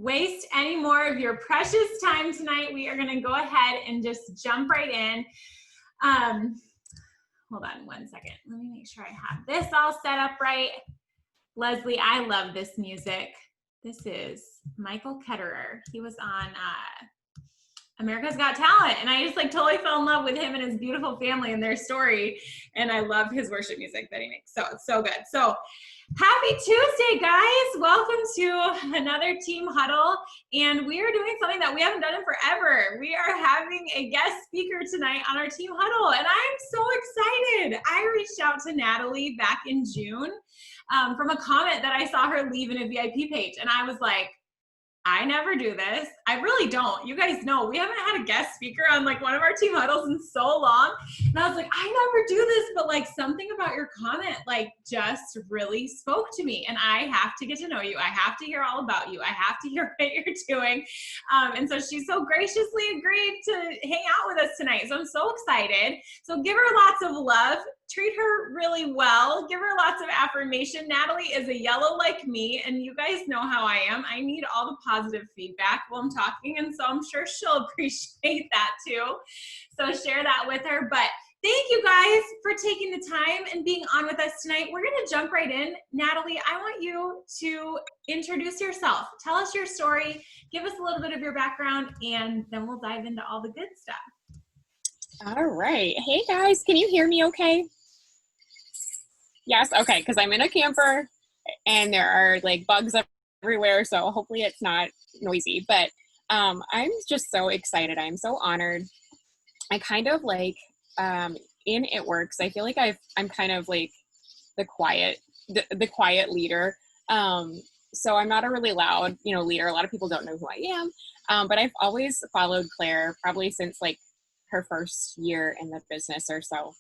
waste any more of your precious time tonight. We are going to go ahead and just jump right in. Hold on one second. Let me make sure I have this all set up right. Leslie, I love this music. This is Michael Ketterer. He was on America's Got Talent, and I just like totally fell in love with him and his beautiful family and their story, and I love his worship music that he makes. So it's so good. So happy Tuesday, guys. Welcome to another team huddle, and we are doing something that we haven't done in forever. We are having a guest speaker tonight on our team huddle, and I'm so excited. I reached out to Natalie back in June from a comment that I saw her leave in a VIP page, and I was like, I never do this. I really don't. You guys know we haven't had a guest speaker on like one of our team huddles in so long. And I was like, I never do this, but like something about your comment like just really spoke to me, and I have to get to know you. I have to hear all about you. I have to hear what you're doing. And so she so graciously agreed to hang out with us tonight. So I'm so excited. So give her lots of love. Treat her really well. Give her lots of affirmation. Natalie is a yellow like me, and you guys know how I am. I need all the positive feedback while I'm talking, and so I'm sure she'll appreciate that too. So share that with her. But thank you guys for taking the time and being on with us tonight. We're going to jump right in. Natalie, I want you to introduce yourself. Tell us your story. Give us a little bit of your background, and then we'll dive into all the good stuff. All right. Hey guys, can you hear me okay? Yes, okay, because I'm in a camper and there are like bugs everywhere, so hopefully it's not noisy. But I'm just so excited. I'm so honored. I kind of like in It Works, I feel like I'm kind of like the quiet leader. So I'm not a really loud, leader. A lot of people don't know who I am, but I've always followed Claire probably since like her first year in the business or so,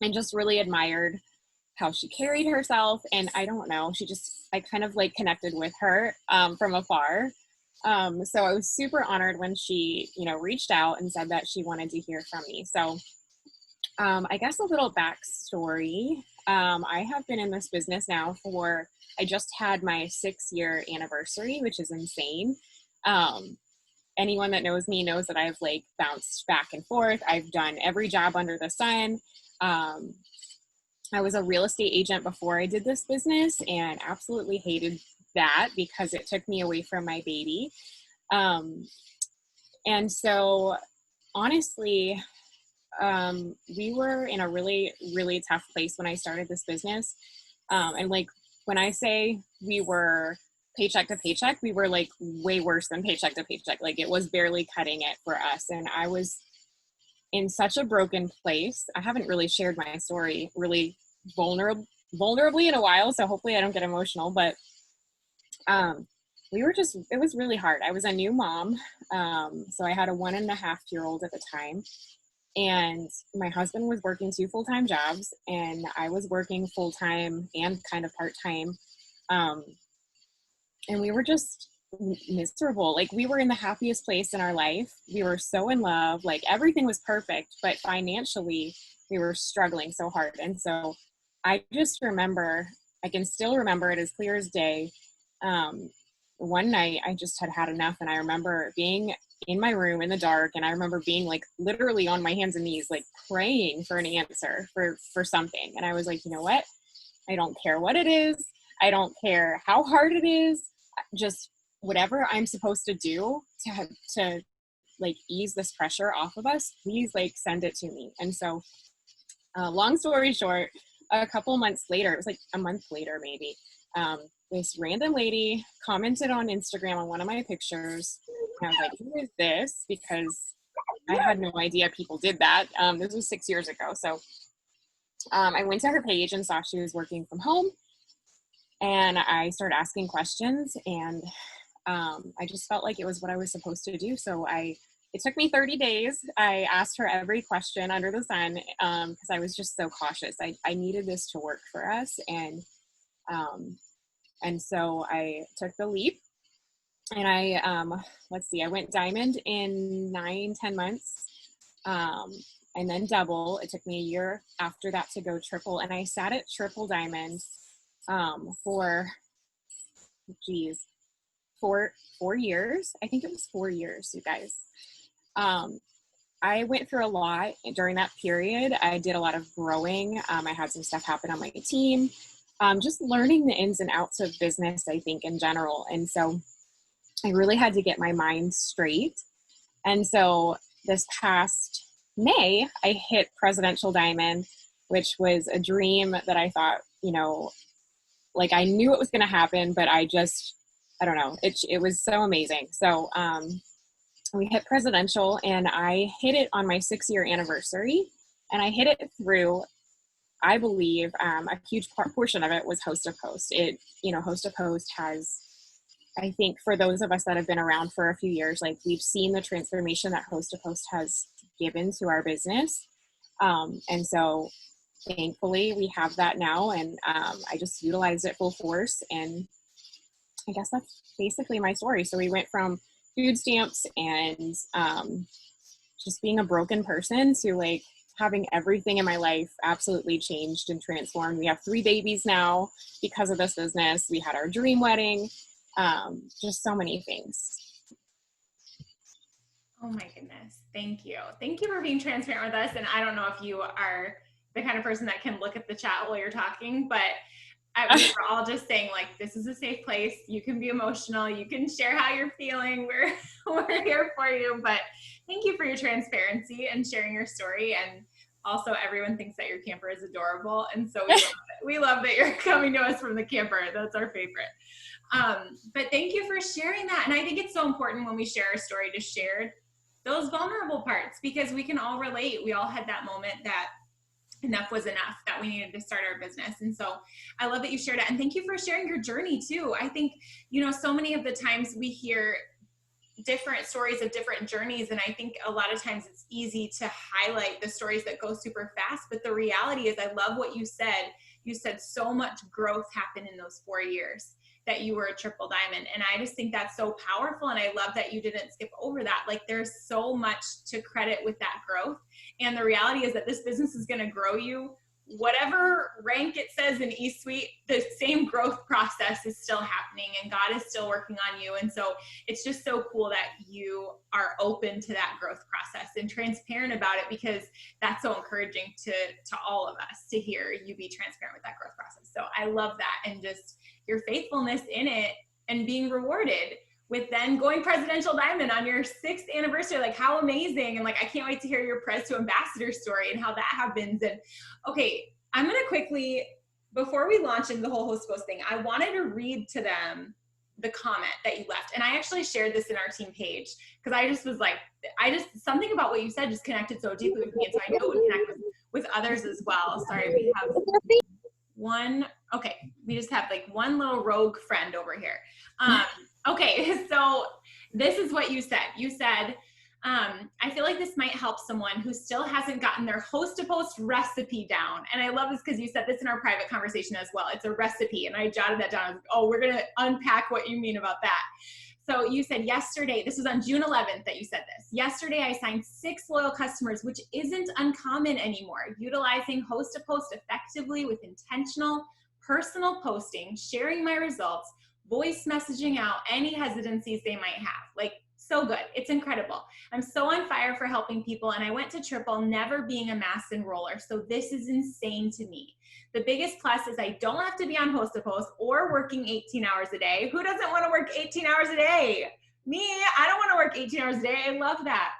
and just really admired how she carried herself. And I don't know, I kind of like connected with her from afar. So I was super honored when she, reached out and said that she wanted to hear from me. So I guess a little backstory. I have been in this business now I just had my 6-year anniversary, which is insane. Anyone that knows me knows that I've like bounced back and forth. I've done every job under the sun. I was a real estate agent before I did this business and absolutely hated that because it took me away from my baby. And so honestly, we were in a really, really tough place when I started this business. And like, when I say we were paycheck to paycheck, we were like way worse than paycheck to paycheck. Like it was barely cutting it for us. And I was in such a broken place. I haven't really shared my story really vulnerably in a while, so hopefully I don't get emotional, but it was really hard. I was a new mom. So I had a 1.5-year-old at the time, and my husband was working 2 full-time jobs, and I was working full-time and kind of part-time. And we were just miserable. Like we were in the happiest place in our life. We were so in love, like everything was perfect, but financially we were struggling so hard. And so I just remember, I can still remember it as clear as day. One night I just had enough, and I remember being in my room in the dark, and I remember being like literally on my hands and knees, like praying for an answer for something. And I was like, you know what? I don't care what it is. I don't care how hard it is. Just whatever I'm supposed to do to like ease this pressure off of us, please like send it to me. And so long story short, a couple months later, it was like a month later maybe, this random lady commented on Instagram on one of my pictures. And I was like, who is this? Because I had no idea people did that. This was 6 years ago. So I went to her page and saw she was working from home, and I started asking questions, and I just felt like it was what I was supposed to do. So it took me 30 days. I asked her every question under the sun because I was just so cautious. I needed this to work for us. And so I took the leap, and I went diamond in 9-10 months, and then double. It took me a year after that to go triple, and I sat at triple diamond for 4 years. I think it was 4 years, you guys. I went through a lot during that period. I did a lot of growing. I had some stuff happen on my team, just learning the ins and outs of business, I think, in general. And so I really had to get my mind straight. And so this past May, I hit Presidential Diamond, which was a dream that I thought, like I knew it was going to happen, but I don't know. It was so amazing. So we hit Presidential, and I hit it on my 6-year anniversary, and I hit it through, I believe, a huge portion of it was Host to Post. Host to Post has, I think, for those of us that have been around for a few years, like we've seen the transformation that Host to Post has given to our business. And so thankfully we have that now, and I just utilized it full force. And I guess that's basically my story. So we went from food stamps and just being a broken person to like having everything in my life absolutely changed and transformed. We have 3 babies now because of this business. We had our dream wedding, just so many things. Oh my goodness. Thank you. Thank you for being transparent with us. And I don't know if you are the kind of person that can look at the chat while you're talking, but we were all just saying, like, this is a safe place. You can be emotional. You can share how you're feeling. We're here for you. But thank you for your transparency and sharing your story. And also, everyone thinks that your camper is adorable. And so we love that you're coming to us from the camper. That's our favorite. But thank you for sharing that. And I think it's so important when we share our story to share those vulnerable parts, because we can all relate. We all had that moment that enough was enough, that we needed to start our business. And so I love that you shared it. And thank you for sharing your journey too. I think, so many of the times we hear different stories of different journeys. And I think a lot of times it's easy to highlight the stories that go super fast. But the reality is, I love what you said. You said so much growth happened in those 4 years that you were a triple diamond. And I just think that's so powerful. And I love that you didn't skip over that. Like, there's so much to credit with that growth. And the reality is that this business is going to grow you. Whatever rank it says in eSuite, the same growth process is still happening, and God is still working on you. And so it's just so cool that you are open to that growth process and transparent about it, because that's so encouraging to all of us to hear you be transparent with that growth process. So I love that, and just your faithfulness in it and being rewarded with then going Presidential Diamond on your 6th anniversary. Like, how amazing. And like, I can't wait to hear your Pres to Ambassador story and how that happens. And okay, I'm going to quickly, before we launch into the whole Host Post thing, I wanted to read to them the comment that you left. And I actually shared this in our team page, because I just was like, something about what you said just connected so deeply with me. And so I know it would connect with others as well. Sorry, we have we just have like one little rogue friend over here. Okay, so this is what you said. You said, I feel like this might help someone who still hasn't gotten their Host to Post recipe down. And I love this because you said this in our private conversation as well. It's a recipe. And I jotted that down. I was like, oh, we're going to unpack what you mean about that. So you said yesterday, this was on June 11th that you said this. Yesterday, I signed 6 loyal customers, which isn't uncommon anymore, utilizing Host to Post effectively with intentional personal posting, sharing my results, voice messaging out any hesitancies they might have. Like, so good. It's incredible. I'm so on fire for helping people, and I went to triple, never being a mass enroller. So this is insane to me. The biggest plus is I don't have to be on Host to Post or working 18 hours a day. Who doesn't want to work 18 hours a day? Me, I don't want to work 18 hours a day. I love that.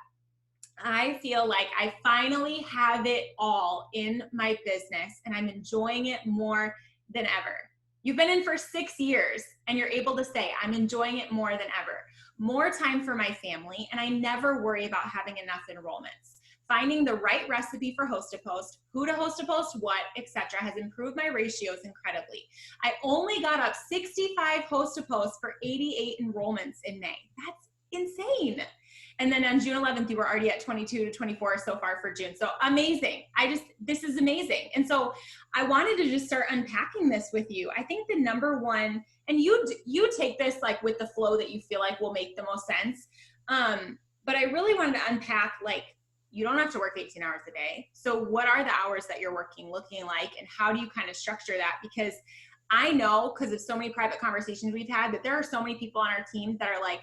I feel like I finally have it all in my business, and I'm enjoying it more than ever. You've been in for 6 years, and you're able to say, I'm enjoying it more than ever. More time for my family, and I never worry about having enough enrollments. Finding the right recipe for Host to Post, who to Host to Post what, etc., has improved my ratios incredibly. I only got up 65 Host to Post for 88 enrollments in May. That's insane. And then on June 11th, you were already at 22 to 24 so far for June. So amazing. This is amazing. And so I wanted to just start unpacking this with you. I think the number one, and you take this like with the flow that you feel like will make the most sense. But I really wanted to unpack, like, you don't have to work 18 hours a day. So what are the hours that you're working looking like, and how do you kind of structure that? Because I know, because of so many private conversations we've had, that there are so many people on our team that are like,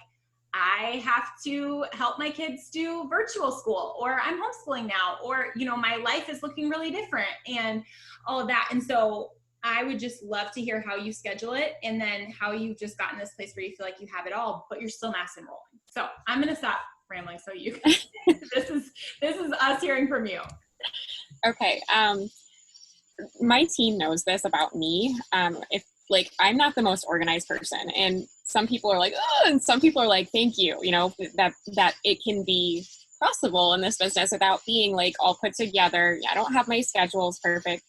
I have to help my kids do virtual school, or I'm homeschooling now, or, you know, my life is looking really different and all of that. And so I would just love to hear how you schedule it, and then how you've just gotten this place where you feel like you have it all, but you're still mass enrolling. So I'm going to stop rambling so you can, this is us hearing from you. Okay. My team knows this about me. If like, I'm not the most organized person, and some people are like, oh, and some people are like, thank you, you know, that it can be possible in this business without being like all put together. I don't have my schedules perfect.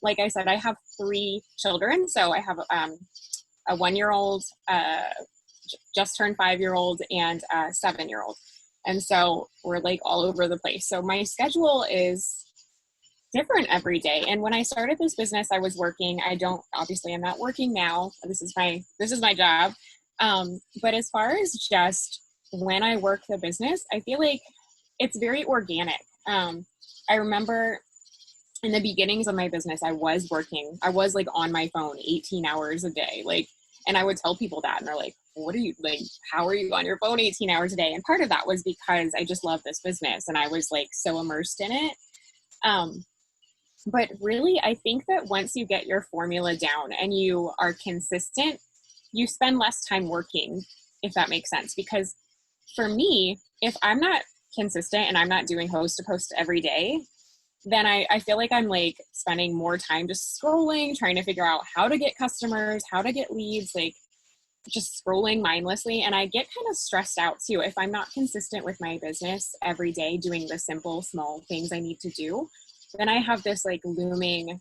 Like I said, I have 3 children. So I have a 1-year-old, just turned 5-year-old, and a 7-year-old. And so we're like all over the place. So my schedule is different every day. And when I started this business, I was working. I'm not working now. This is my job. But as far as just when I work the business, I feel like it's very organic. I remember in the beginnings of my business, I was working. I was like on my phone 18 hours a day. Like, and I would tell people that, and they're like, what are you like, how are you on your phone 18 hours a day? And part of that was because I just love this business and I was like so immersed in it. But really, I think that once you get your formula down and you are consistent, you spend less time working, if that makes sense. Because for me, if I'm not consistent and I'm not doing host to post every day, then I feel like I'm like spending more time just scrolling, trying to figure out how to get customers, how to get leads, like just scrolling mindlessly. And I get kind of stressed out too if I'm not consistent with my business every day, doing the simple, small things I need to do. Then I have this like looming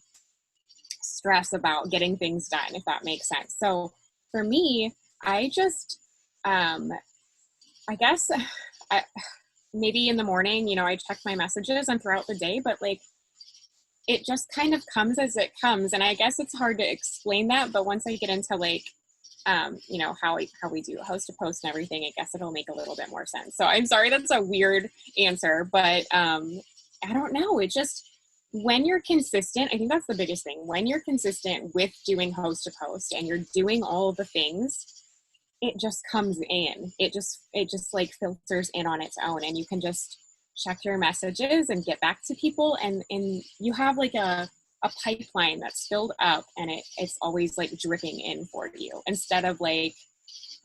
stress about getting things done, if that makes sense. So for me, I just, I guess maybe in the morning, you know, I check my messages and throughout the day, but like, it just kind of comes as it comes. And I guess it's hard to explain that, but once I get into like, you know, how we do host to post and everything, I guess it'll make a little bit more sense. So I'm sorry, that's a weird answer, but, I don't know. It just, when you're consistent, I think that's the biggest thing. When you're consistent with doing host to post and you're doing all of the things, it just comes in. It just like filters in on its own, and you can just check your messages and get back to people. And you have like a pipeline that's filled up, and it's always like dripping in for you, instead of like,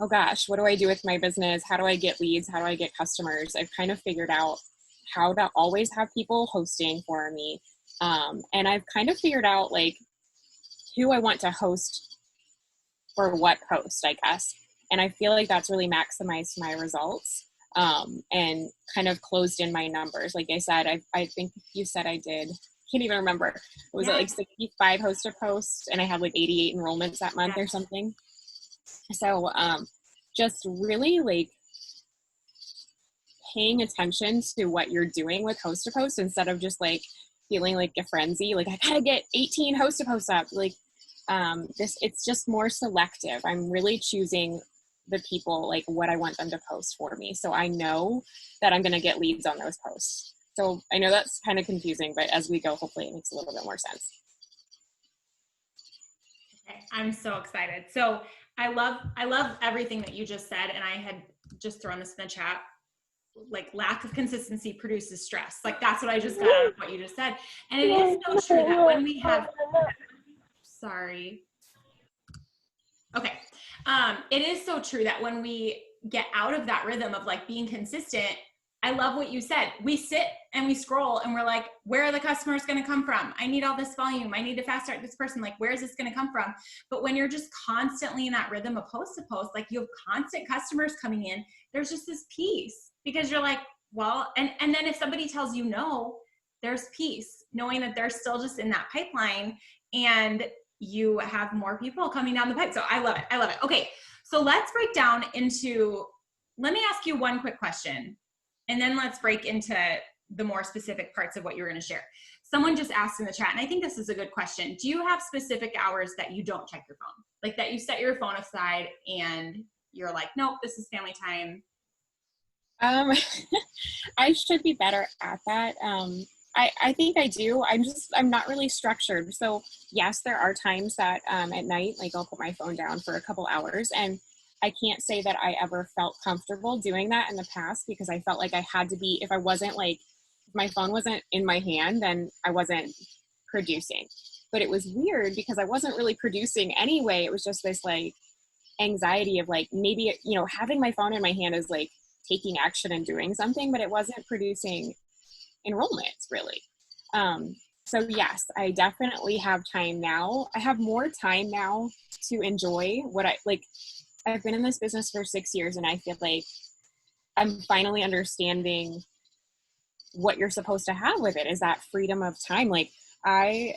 oh gosh, what do I do with my business? How do I get leads? How do I get customers? I've kind of figured out how to always have people hosting for me. And I've kind of figured out like who I want to host for what post, I guess. And I feel like that's really maximized my results, and kind of closed in my numbers. Like I said, I think you said I did, can't even remember. Was it like 65 host to post, and I had like 88 enrollments that month or something? So just really like paying attention to what you're doing with host to post, instead of just like feeling like a frenzy, like I gotta get 18 host to post up. Like it's just more selective. I'm really choosing the people, like what I want them to post for me, so I know that I'm gonna get leads on those posts. So I know that's kind of confusing, but as we go, hopefully it makes a little bit more sense. Okay, I'm so excited. So I love everything that you just said, and I had just thrown this in the chat. Like, lack of consistency produces stress. Like, that's what I just got out of what you just said. And it is so true that when we have, sorry. Okay. It is so true that when we get out of that rhythm of like being consistent, I love what you said. We sit and we scroll and we're like, where are the customers going to come from? I need all this volume. I need to fast start this person. Like, where is this going to come from? But when you're just constantly in that rhythm of post to post, like you have constant customers coming in, there's just this peace, because you're like, well, and then if somebody tells you no, there's peace knowing that they're still just in that pipeline, and you have more people coming down the pipe. So I love it. I love it. Okay. So let's break down into, let me ask you one quick question, and then let's break into the more specific parts of what you're going to share. Someone just asked in the chat, and I think this is a good question. Do you have specific hours that you don't check your phone? Like that you set your phone aside and you're like, nope, this is family time? I should be better at that. I think I do. I'm not really structured. So yes, there are times that at night, like I'll put my phone down for a couple hours, and I can't say that I ever felt comfortable doing that in the past, because I felt like I had to be, if my phone wasn't in my hand, then I wasn't producing. But it was weird because I wasn't really producing anyway. It was just this like anxiety of like, maybe, having my phone in my hand is like taking action and doing something, but it wasn't producing enrollments really. So yes, I definitely have time now. I have more time now to enjoy what I like. I've been in this business for 6 years, and I feel like I'm finally understanding what you're supposed to have with it, is that freedom of time. Like I'm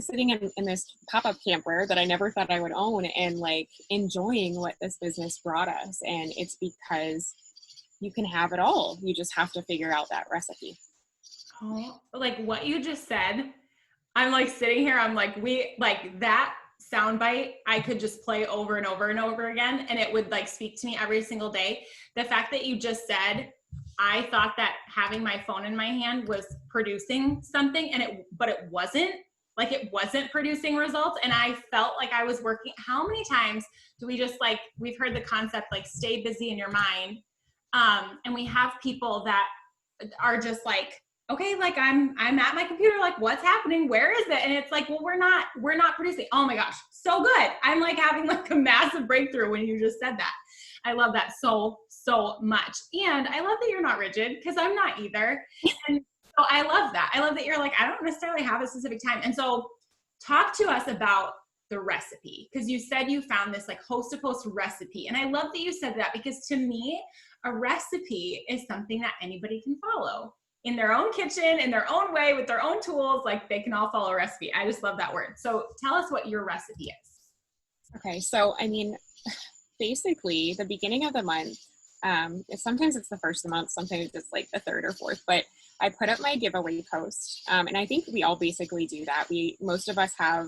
sitting in this pop-up camper that I never thought I would own, and like enjoying what this business brought us. And it's because you can have it all. You just have to figure out that recipe. Oh, like what you just said, I'm like sitting here, I'm like, that soundbite I could just play over and over and over again, and it would like speak to me every single day. The fact that you just said, I thought that having my phone in my hand was producing something, but it wasn't. Like it wasn't producing results, and I felt like I was working. How many times do we just like, we've heard the concept like stay busy in your mind, and we have people that are just like, okay, like I'm at my computer, like what's happening? Where is it? And it's like, well, we're not producing. Oh my gosh, so good. I'm like having like a massive breakthrough when you just said that. I love that so much. And I love that you're not rigid, because I'm not either. And so I love that. I love that you're like, I don't necessarily have a specific time. And so talk to us about the recipe, because you said you found this like host to post recipe. And I love that you said that, because to me, a recipe is something that anybody can follow in their own kitchen, in their own way, with their own tools. Like they can all follow a recipe. I just love that word. So tell us what your recipe is. Okay. So, basically the beginning of the month, sometimes it's the first of the month, sometimes it's like the third or fourth, but I put up my giveaway post. And I think we all basically do that. Most of us have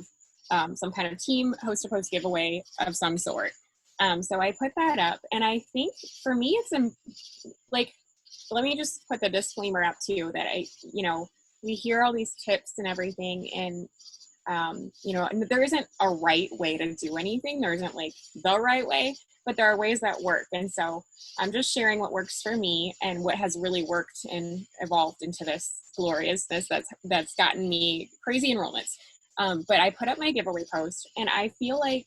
some kind of team host to post giveaway of some sort. So I put that up, and I think for me, it's like, let me just put the disclaimer up too, that we hear all these tips and everything, and there isn't a right way to do anything. There isn't like the right way, but there are ways that work. And so I'm just sharing what works for me and what has really worked and evolved into this gloriousness that's gotten me crazy enrollments. But I put up my giveaway post, and I feel like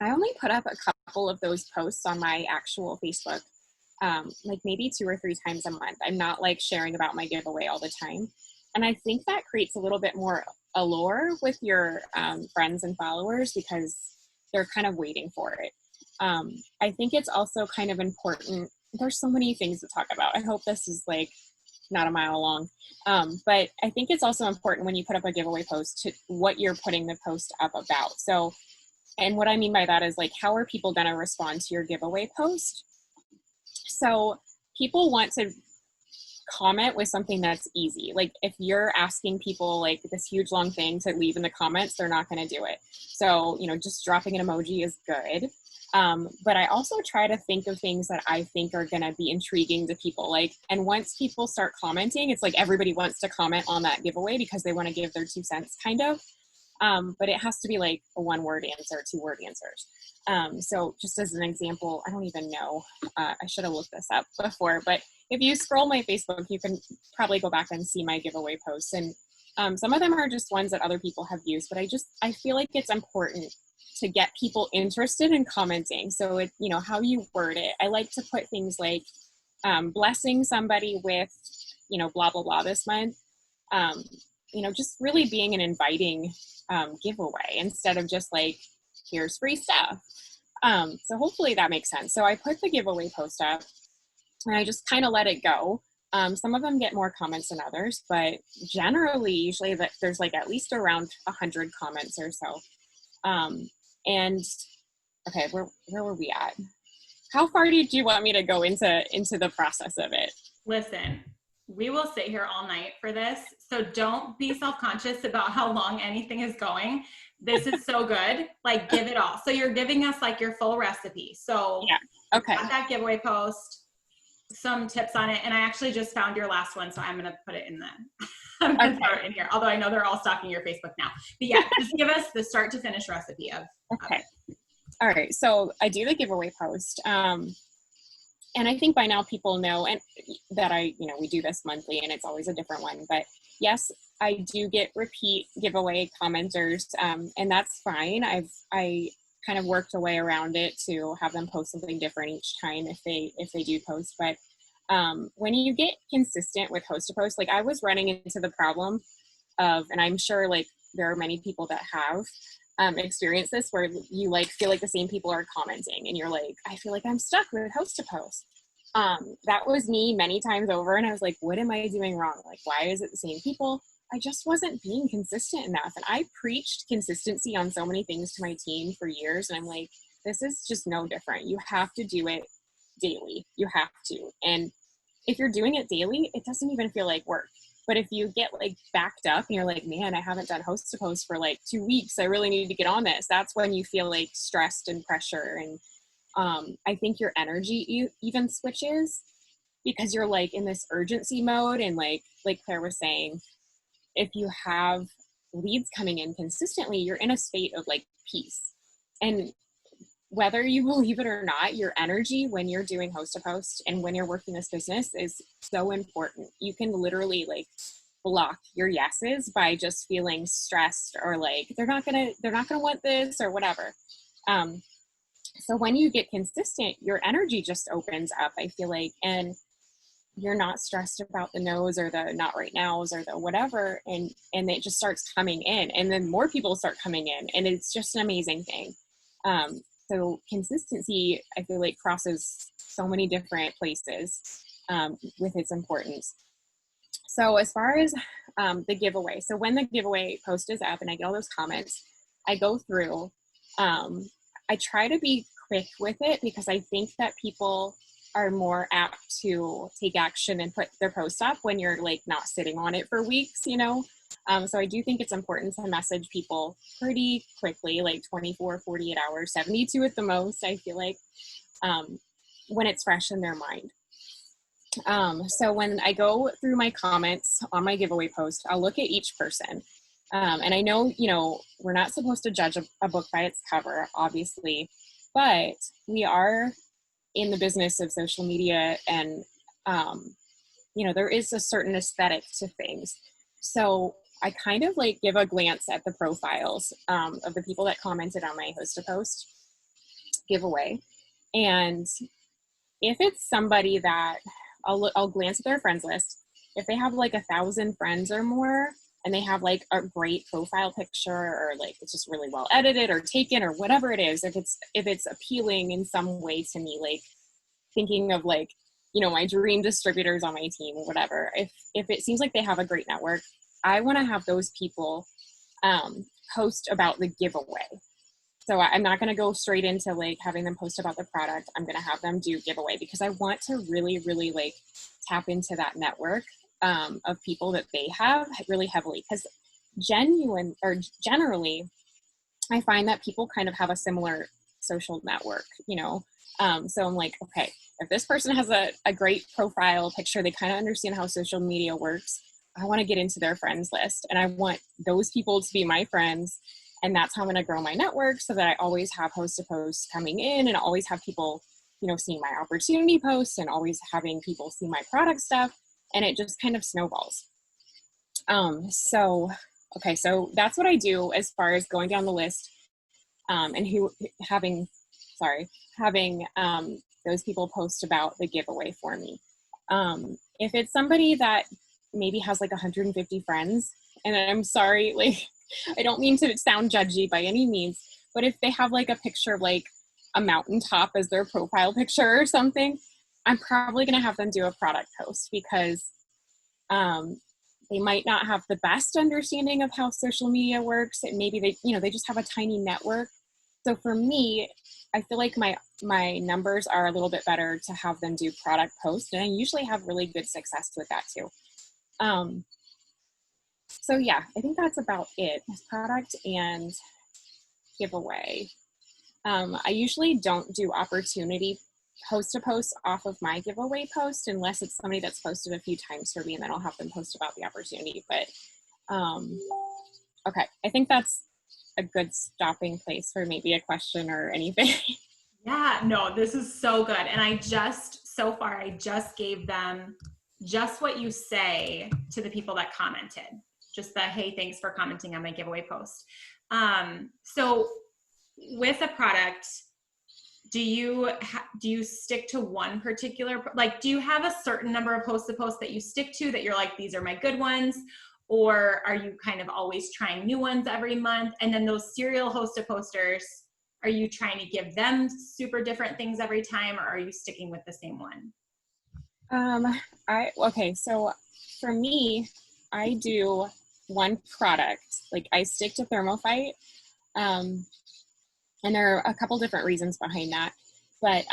I only put up a couple of those posts on my actual Facebook, like maybe 2 or 3 times a month. I'm not like sharing about my giveaway all the time. And I think that creates a little bit more allure with your friends and followers, because they're kind of waiting for it. I think it's also kind of important. There's so many things to talk about. I hope this is like not a mile long. But I think it's also important when you put up a giveaway post to what you're putting the post up about. So, and what I mean by that is like, how are people going to respond to your giveaway post? So people want to comment with something that's easy. Like if you're asking people like this huge long thing to leave in the comments, they're not going to do it. So, just dropping an emoji is good. But I also try to think of things that I think are going to be intriguing to people. Like, and once people start commenting, it's like everybody wants to comment on that giveaway because they want to give their 2 cents kind of. But it has to be like a 1-word answer, 2-word answers. So just as an example, I don't even know, I should have looked this up before, but if you scroll my Facebook, you can probably go back and see my giveaway posts. And some of them are just ones that other people have used, but I feel like it's important to get people interested in commenting. So it, how you word it. I like to put things like blessing somebody with, blah, blah, blah this month. Just really being an inviting giveaway instead of just like, here's free stuff. So hopefully that makes sense. So I put the giveaway post up and I just kind of let it go. Some of them get more comments than others, but generally, usually there's like at least around 100 comments or so. And okay, where were we at? How far did you want me to go into the process of it? Listen, we will sit here all night for this. So don't be self-conscious about how long anything is going. This is so good. Like give it all. So you're giving us like your full recipe. So yeah. Okay. got that giveaway post. some tips on it, and I actually just found your last one, so I'm going to put it in I'm going to throw it in here, although I know they're all stalking your Facebook now. But yeah, just give us the start to finish recipe of Okay. All right. So I do the giveaway post. And I think by now people know and that we do this monthly and it's always a different one. But yes, I do get repeat giveaway commenters, and that's fine. I kind of worked a way around it to have them post something different each time if they do post. But when you get consistent with host to post, like I was running into the problem of, and I'm sure like there are many people that have experienced this, where you like feel like the same people are commenting and you're like, I feel like I'm stuck with host to post. That was me many times over, and I was like, what am I doing wrong? Like, why is it the same people? I just wasn't being consistent enough. And I preached consistency on so many things to my team for years, and I'm like, this is just no different. You have to do it daily. You have to. And if you're doing it daily, it doesn't even feel like work. But if you get like backed up and you're like, man, I haven't done host to post for like 2 weeks, I really need to get on this. That's when you feel like stressed and pressure. And I think your energy even switches, because you're like in this urgency mode. And like Claire was saying, if you have leads coming in consistently, you're in a state of like peace. And whether you believe it or not, your energy when you're doing host to post and when you're working this business is so important. You can literally like block your yeses by just feeling stressed, or like they're not gonna want this or whatever. So when you get consistent, your energy just opens up, I feel like, and you're not stressed about the no's or the not right nows or the whatever, and it just starts coming in, and then more people start coming in, and it's just an amazing thing. So consistency, I feel like, crosses so many different places with its importance. So as far as the giveaway, so when the giveaway post is up and I get all those comments, I go through, I try to be quick with it, because I think that people are more apt to take action and put their post up when you're like not sitting on it for weeks, So I do think it's important to message people pretty quickly, like 24, 48 hours, 72 at the most, I feel like, when it's fresh in their mind. So when I go through my comments on my giveaway post, I'll look at each person. And I know, we're not supposed to judge a book by its cover, obviously, but we are in the business of social media, and, there is a certain aesthetic to things. So I kind of like give a glance at the profiles of the people that commented on my host to post giveaway. And if it's somebody that I'll glance at their friends list, if they have like 1,000 friends or more, and they have like a great profile picture, or like it's just really well edited or taken or whatever it is, if it's appealing in some way to me, like thinking of like, my dream distributors on my team or whatever, if it seems like they have a great network, I want to have those people post about the giveaway. So I'm not going to go straight into like having them post about the product. I'm going to have them do giveaway, because I want to really, really like tap into that network of people that they have really heavily, because generally I find that people kind of have a similar social network, so I'm like, okay, if this person has a great profile picture, they kind of understand how social media works, I want to get into their friends list, and I want those people to be my friends. And that's how I'm going to grow my network, so that I always have host to posts coming in, and always have people, seeing my opportunity posts, and always having people see my product stuff. And it just kind of snowballs. So that's what I do as far as going down the list, and having those people post about the giveaway for me. If it's somebody that maybe has like 150 friends, and I'm sorry, like, I don't mean to sound judgy by any means, but if they have like a picture of like a mountaintop as their profile picture or something, I'm probably going to have them do a product post, because they might not have the best understanding of how social media works. And maybe they just have a tiny network. So for me, I feel like my numbers are a little bit better to have them do product posts, and I usually have really good success with that too. So yeah, I think that's about it. Product and giveaway. I usually don't do opportunity post a post off of my giveaway post unless it's somebody that's posted a few times for me, and then I'll have them post about the opportunity. But okay, I think that's a good stopping place for maybe a question or anything. Yeah, no, this is so good. And I just gave them just what you say to the people that commented. Just the, hey, thanks for commenting on my giveaway post. So with a product, do you stick to one particular, like, do you have a certain number of posts to post that you stick to that you're like, these are my good ones? Or are you kind of always trying new ones every month? And then those serial host to posters, are you trying to give them super different things every time, or are you sticking with the same one? Okay, so for me, I do one product. Like, I stick to Thermophyte, and there are a couple different reasons behind that. But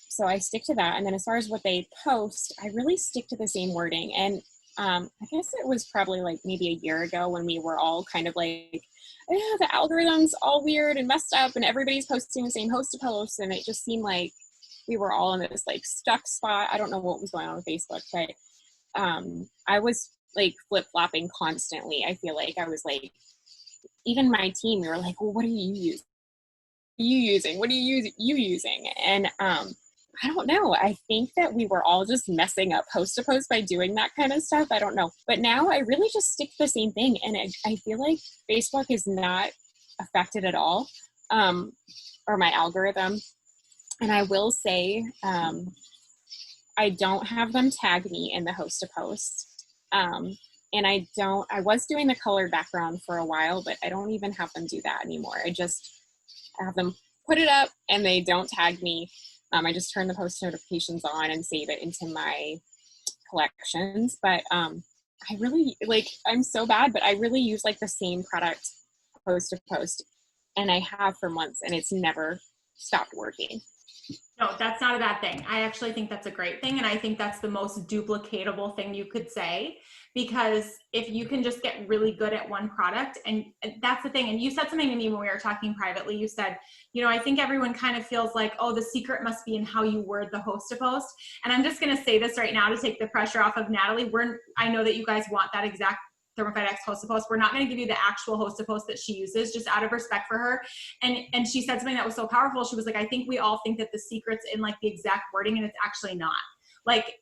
so I stick to that, and then as far as what they post, I really stick to the same wording. And I guess it was probably like maybe a year ago when we were all kind of like, oh, the algorithm's all weird and messed up, and everybody's posting the same host to post, and it just seemed like we were all in this like stuck spot. I don't know what was going on with Facebook, but I was like flip-flopping constantly. I feel like I was like, even my team, we were like, well, what are you using? What are you using? And I don't know. I think that we were all just messing up post to post by doing that kind of stuff. I don't know. But now I really just stick to the same thing. And I feel like Facebook is not affected at all, or my algorithm. And I will say, I don't have them tag me in the host to post. And I was doing the colored background for a while, but I don't even have them do that anymore. I just have them put it up and they don't tag me. I just turn the post notifications on and save it into my collections. But I really, like, I'm so bad, but I really use like the same product post to post. And I have for months, and it's never stopped working. No, that's not a bad thing. I actually think that's a great thing. And I think that's the most duplicatable thing you could say, because if you can just get really good at one product, and that's the thing. And you said something to me when we were talking privately. You said, I think everyone kind of feels like, oh, the secret must be in how you word the host to post. And I'm just going to say this right now to take the pressure off of Natalie. I know that you guys want that exact Thermophyte X host to post. We're not going to give you the actual host to post that she uses, just out of respect for her. And she said something that was so powerful. She was like, I think we all think that the secret's in like the exact wording, and it's actually not. Like,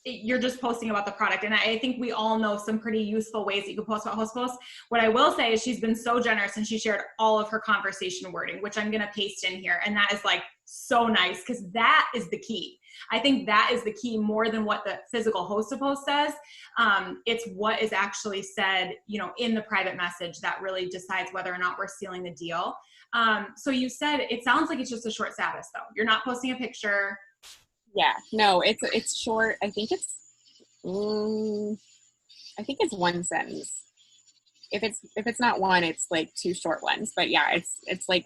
you're just posting about the product. And I think we all know some pretty useful ways that you can post about host posts. What I will say is she's been so generous, and she shared all of her conversation wording, which I'm going to paste in here. And that is like so nice, because that is the key. I think that is the key more than what the physical host to post says. It's what is actually said, in the private message that really decides whether or not we're sealing the deal. So you said, it sounds like it's just a short status though. You're not posting a picture. Yeah, no, it's short. I think it's one sentence. If it's not one, it's like two short ones. But yeah, it's like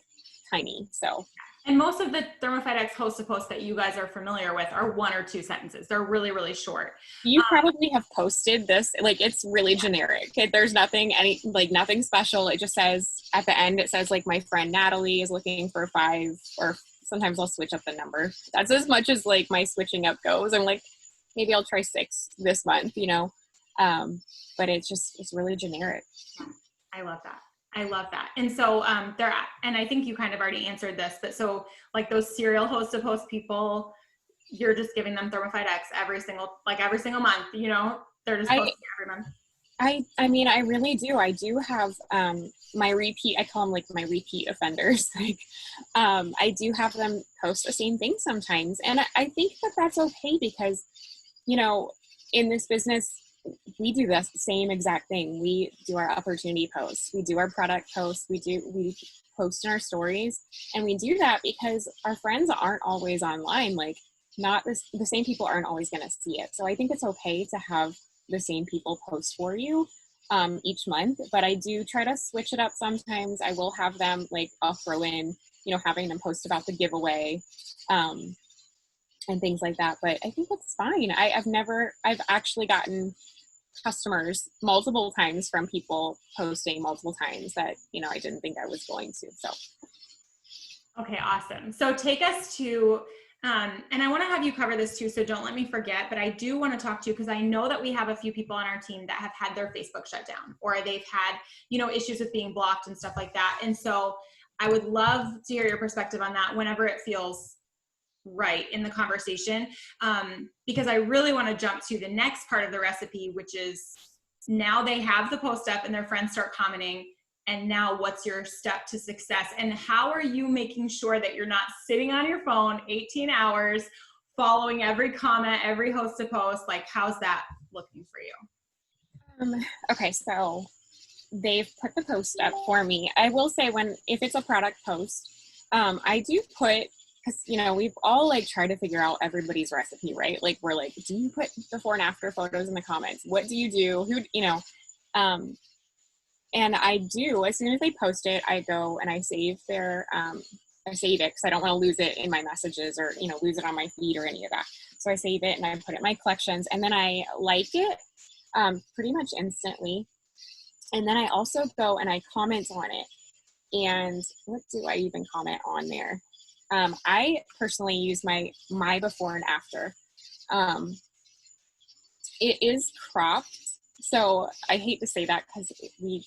tiny. So. And most of the Thermophyte X host to post that you guys are familiar with are 1 or 2 sentences. They're really, really short. You probably have posted this, like, it's really generic. There's nothing special. It just says at the end, it says like, my friend Natalie is looking for 5, or sometimes I'll switch up the number. That's as much as like my switching up goes. I'm like, maybe I'll try 6 this month, but it's really generic. I love that. And so and I think you kind of already answered this, but so like those serial host to post people, you're just giving them Thermophyte X every single month, they're just posting every month. I mean, I really do. I do have my repeat, I call them like my repeat offenders. Like, I do have them post the same thing sometimes. And I think that that's okay, because, in this business, we do the same exact thing. We do our opportunity posts. We do our product posts. We post in our stories. And we do that because our friends aren't always online. Like, the same people aren't always going to see it. So I think it's okay to have the same people post for you each month. But I do try to switch it up sometimes. I will have them, like, I'll throw in, having them post about the giveaway and things like that. But I think that's fine. I've actually gotten customers multiple times from people posting multiple times that, I didn't think I was going to. So. Okay, awesome. So take us to And I want to have you cover this too, so don't let me forget, but I do want to talk to you because I know that we have a few people on our team that have had their Facebook shut down, or they've had, issues with being blocked and stuff like that. And so I would love to hear your perspective on that whenever it feels right in the conversation, because I really want to jump to the next part of the recipe, which is now they have the post up and their friends start commenting. And now what's your step to success? And how are you making sure that you're not sitting on your phone 18 hours, following every comment, every host to post? Like, how's that looking for you? Okay, so they've put the post up for me. I will say if it's a product post, I do put, because, we've all like tried to figure out everybody's recipe, right? Like, we're like, do you put before and after photos in the comments? What do you do? And I do, as soon as they post it, I go and I save I save it because I don't want to lose it in my messages or, lose it on my feed or any of that. So I save it and I put it in my collections, and then I like it pretty much instantly. And then I also go and I comment on it. And what do I even comment on there? I personally use my before and after. It is cropped. So I hate to say that because we,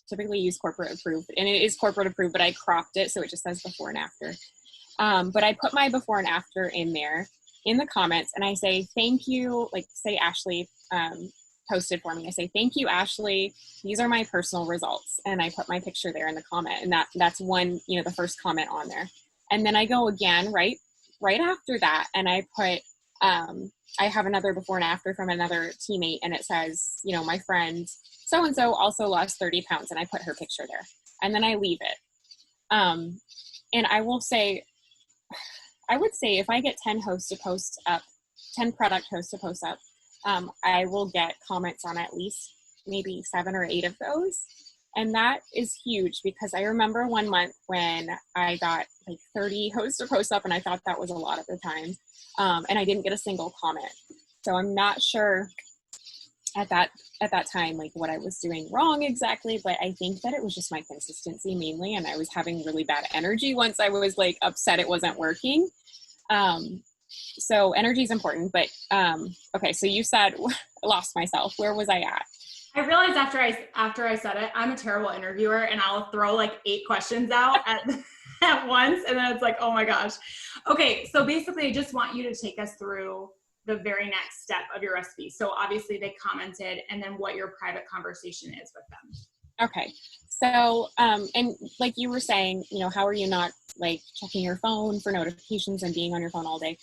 typically use corporate approved, and it is corporate approved, but I cropped it so it just says before and after. But I put my before and after in there in the comments, and I say, thank you, like say Ashley posted for me. I say, thank you, Ashley. These are my personal results. And I put my picture there in the comment, and that's one, the first comment on there. And then I go again, right after that. And I put, I have another before and after from another teammate, and it says, my friend so-and-so also lost 30 pounds, and I put her picture there, and then I leave it. And I would say if I get 10 hosts to post up, 10 product hosts to post up, I will get comments on at least maybe 7 or 8 of those. And that is huge, because I remember one month when I got like 30 hosts to post up, and I thought that was a lot at the time. And I didn't get a single comment. So I'm not sure at that time, like what I was doing wrong exactly, but I think that it was just my consistency mainly. And I was having really bad energy once I was like upset it wasn't working. So energy is important, but, okay. So you said, I lost myself. Where was I at? I realized after I said it, I'm a terrible interviewer, and I'll throw like 8 questions out at once. And then it's like, oh my gosh. Okay. So basically I just want you to take us through the very next step of your recipe. So obviously they commented, and then what your private conversation is with them. Okay. So, and like you were saying, how are you not like checking your phone for notifications and being on your phone all day?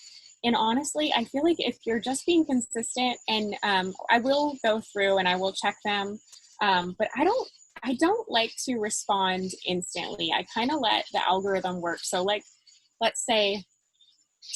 And honestly, I feel like if you're just being consistent, and I will go through and I will check them, but I don't like to respond instantly. I kind of let the algorithm work. So like, let's say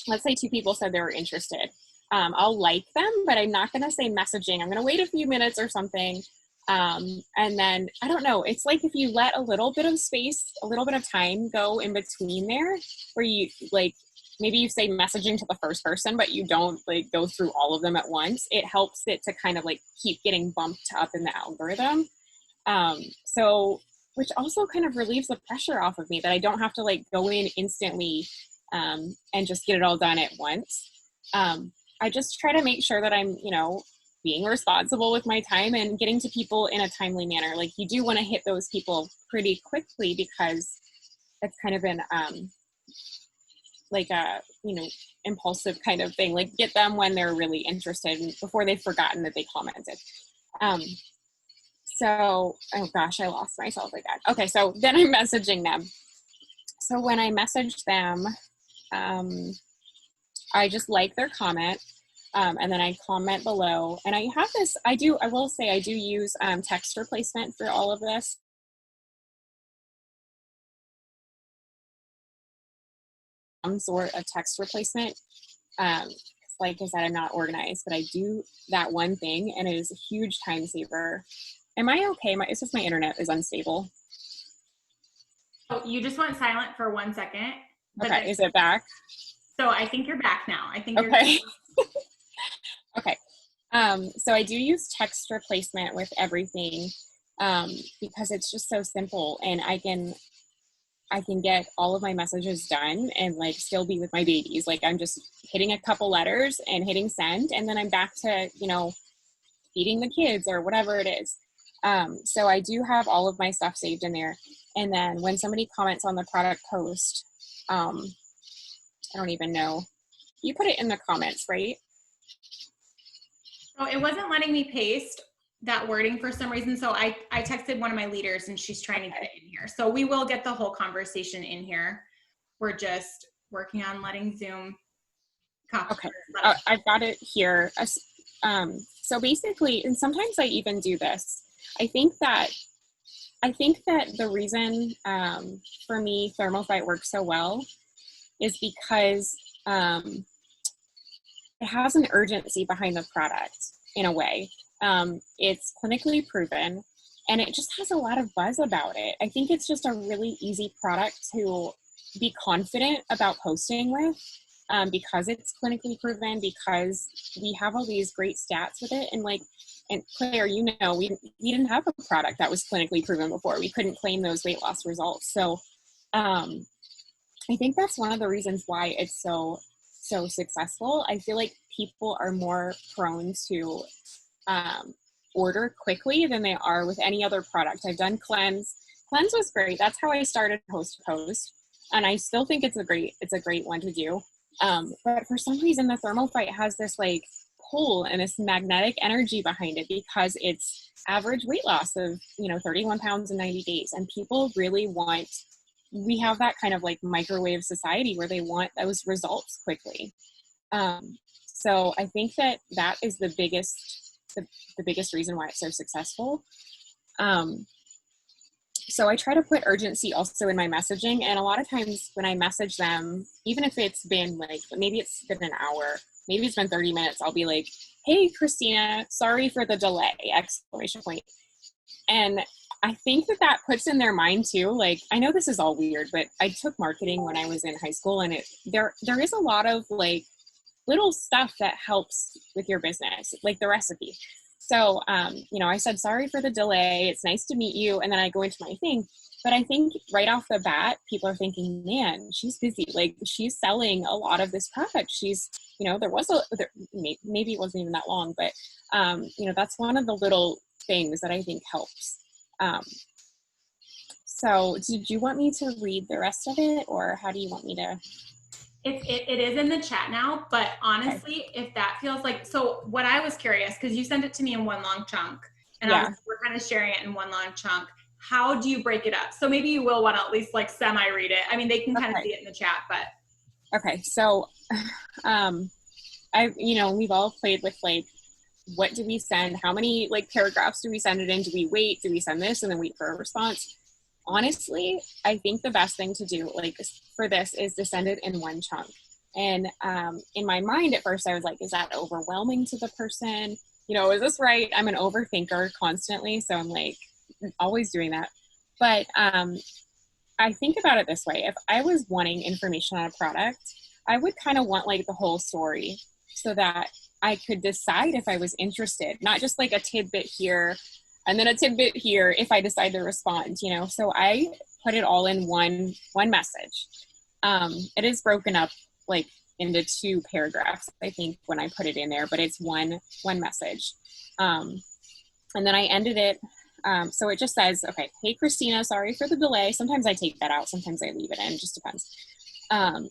2 people said they were interested. I'll like them, but I'm not going to say messaging. I'm going to wait a few minutes or something. And then I don't know, it's like if you let a little bit of space, a little bit of time go in between there, where you like, maybe you say messaging to the first person, but you don't like go through all of them at once. It helps it to kind of like keep getting bumped up in the algorithm. So, which also kind of relieves the pressure off of me that I don't have to like go in instantly, and just get it all done at once. I just try to make sure that I'm, being responsible with my time and getting to people in a timely manner. Like you do want to hit those people pretty quickly, because it's kind of an, like a, impulsive kind of thing, like get them when they're really interested and before they've forgotten that they commented. So, oh gosh, I lost myself again. Okay. So then I'm messaging them. So when I message them, I just like their comment. And then I comment below, and I have this, I will say I do use text replacement for all of this. Some sort of text replacement. Like I said, I'm not organized, but I do that one thing, and it is a huge time saver. Am I okay? It's just my internet is unstable. Oh, you just went silent for 1 second. Okay, is it back? So I think you're back now. I think okay. Okay. So I do use text replacement with everything, because it's just so simple, and I can get all of my messages done and like still be with my babies. Like I'm just hitting a couple letters and hitting send, and then I'm back to, you know, feeding the kids or whatever it is. So I do have all of my stuff saved in there. And then when somebody comments on the product post, I don't even know, you put it in the comments, right? Oh, it wasn't letting me paste that wording for some reason. So I texted one of my leaders and she's trying to get it in here. So we will get the whole conversation in here. We're just working on letting Zoom copy. Okay, I've got it here. So basically, and sometimes I even do this, I think that the reason for me Thermophyte works so well is because it has an urgency behind the product in a way. It's clinically proven and it just has a lot of buzz about it. I think it's just a really easy product to be confident about posting with because it's clinically proven, because we have all these great stats with it. And like, and Claire, you know, we didn't have a product that was clinically proven before. We couldn't claim those weight loss results. So I think that's one of the reasons why it's so successful. I feel like people are more prone to order quickly than they are with any other product. I've done Cleanse. Cleanse was great. That's how I started Post to Post. And I still think it's a great one to do. But for some reason, the Thermophyte has this like pull and this magnetic energy behind it because it's average weight loss of, 31 pounds in 90 days. And people really we have that kind of like microwave society where they want those results quickly. So I think that is the biggest reason why it's so successful. So I try to put urgency also in my messaging. And a lot of times when I message them, even if it's been like, maybe it's been an hour, maybe it's been 30 minutes, I'll be like, hey, Christina, sorry for the delay, exclamation point. And I think that puts in their mind too. Like, I know this is all weird, but I took marketing when I was in high school, and there is a lot of like little stuff that helps with your business, like the recipe. So, I said, sorry for the delay. It's nice to meet you. And then I go into my thing. But I think right off the bat, people are thinking, man, she's busy. Like, she's selling a lot of this product. She's, maybe it wasn't even that long, but, that's one of the little things that I think helps. So did you want me to read the rest of it, or how do you want me to? It is in the chat now, but honestly, okay, if that feels like, so what I was curious, because you sent it to me in one long chunk, and we're kind of sharing it in one long chunk. How do you break it up? So maybe you will want to at least like semi-read it. I mean, they can kind of see it in the chat, but. Okay, so we've all played with like, what do we send? How many like paragraphs do we send it in? Do we wait? Do we send this and then wait for a response? Honestly, I think the best thing to do like for this is to send it in one chunk. And in my mind at first I was like, is that overwhelming to the person? Is this right? I'm an overthinker constantly. So I'm like always doing that. But I think about it this way. If I was wanting information on a product, I would kind of want like the whole story so that I could decide if I was interested, not just like a tidbit here and then a tidbit here if I decide to respond, So I put it all in one message. It is broken up like into 2 paragraphs, I think, when I put it in there, but it's one message. And then I ended it. So it just says, okay, hey, Christina, sorry for the delay. Sometimes I take that out. Sometimes I leave it in, just depends.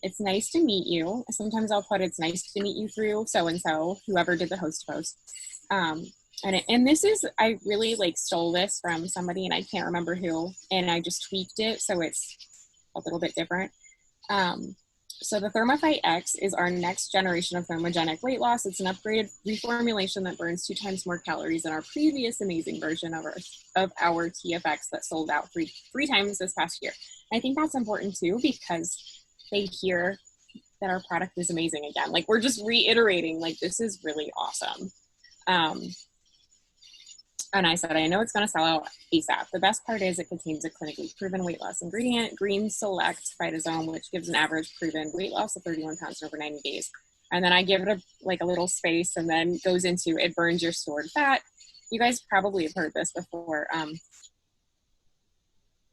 It's nice to meet you. Sometimes I'll put, it's nice to meet you through so-and-so, whoever did the host post. And this is, I really like stole this from somebody and I can't remember who, and I just tweaked it. So it's a little bit different. So the Thermophyte X is our next generation of thermogenic weight loss. It's an upgraded reformulation that burns 2 times more calories than our previous amazing version of our TFX that sold out three times this past year. I think that's important too, because they hear that our product is amazing again. Like, we're just reiterating, like, this is really awesome. And I said, I know it's going to sell out ASAP. The best part is it contains a clinically proven weight loss ingredient, Green Select Phytosome, which gives an average proven weight loss of 31 pounds in over 90 days. And then I give it a little space and then goes into it burns your stored fat. You guys probably have heard this before.